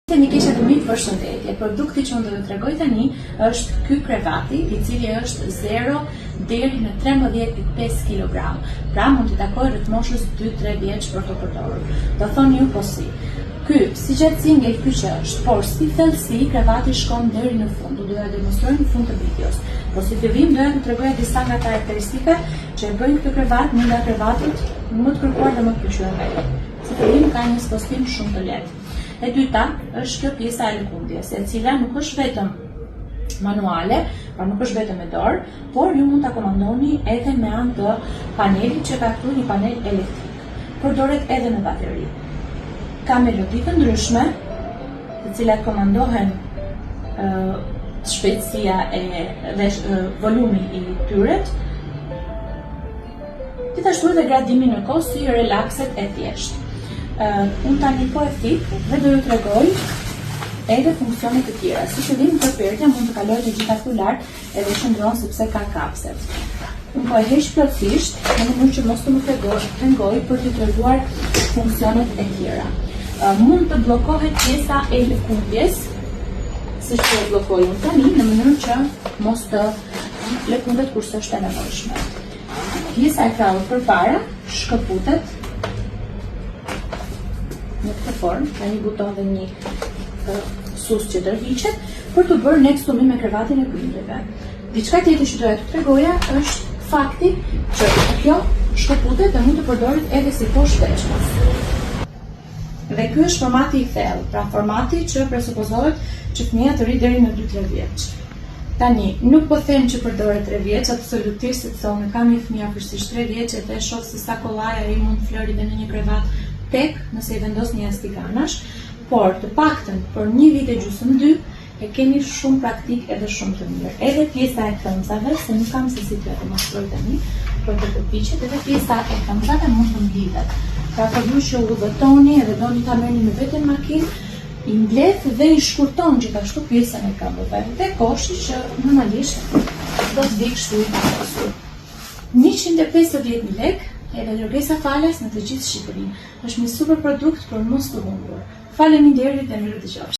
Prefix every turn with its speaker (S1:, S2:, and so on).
S1: Një kisha të mirë përshëndetje. Produkti që unë do t'ju tregoj tani është ky krevati, i cili është 0 deri në 13.5 kg. Pra mund t'i takoj rreth moshës 2-3 vjeç për të përdorur. Do thoni ju po si. Ky si gjatësi ngel ky që është, por si thellësi krevati shkon deri në fund. Do t'ja demonstroj në fund të videos. Por si fillim doja t'ju tregoja disa nga karakteristikat që e bëjnë këtë krevat një nga krevatet më të kërkuar dhe më të pëlqyer. Si fillim ka një spostim shumë të lehtë. E dyta është kjo pjesa e lëkundjes, e cila nuk është vetëm manuale, pra nuk është vetëm me dorë, por ju mund ta komandoni edhe me anë të panelit që ka këtu një panel elektrik. Përdoret edhe me bateri. Ka melodi të ndryshme, të cilat komandohen shpejtësia dhe volumi i tyre. Gjithashtu edhe gradimi në kohë si relakset e thjeshtë. Unë tani po e thik dhe do ju tregoj edhe funksionet të tjera. Si fillim përpërtja mund të kaloj të gjitha këtu lart edhe shndron sepse ka kapset. Unë po e heq plotësisht në mënyrë që mos të më pengoj për t'ju treguar funksionet e tjera. Mund të bllokohet pjesa e lëkundjes, siç po e bllokoj unë tani, në mënyrë që mos të lëkundet kur s'është e nevojshme. Pjesa e krahut përpara shkëputet në këtë formë, ka një buton dhe një sus që tërhiqet për të bërë ne stumim me krevatin e prindërve. Diçka tjetër që doja t'ju tregoja është fakti që kjo shkëputet dhe mund të përdoret edhe si poshtë veçmas. Dhe ky është formati i thellë, pra formati që presupozohet që fëmia të rri deri në 2-3 vjeç. Tani, nuk po them që përdoret 3 vjeç, absolutisht, sepse unë kam një fëmijë afërsisht 3 vjeç dhe shoh se sa kollaj ai mund flëri dhe në një krevat tek nëse i vendos një jastiganash, por të paktën për 1 vit e gjysmë 2 e keni shumë praktik edhe shumë të mirë. Edhe pjesa e këmbëve, se nuk kam se si t'ju demonstroj tani, për të përpiqet, edhe pjesa e këmbëve mund të mblidhet. Pra për ju që udhëtoni edhe doni ta merrni me veten makinë, i mbledh dhe i shkurton gjithashtu pjesën e këmbëve dhe koshi që normalisht do të vijë kështu i pasur. 150.000 lekë edhe lërgesa falas në të gjithë Shqipërinë. Është një super produkt për mos të humbur. Faleminderit dhe mirë dëgjoftje.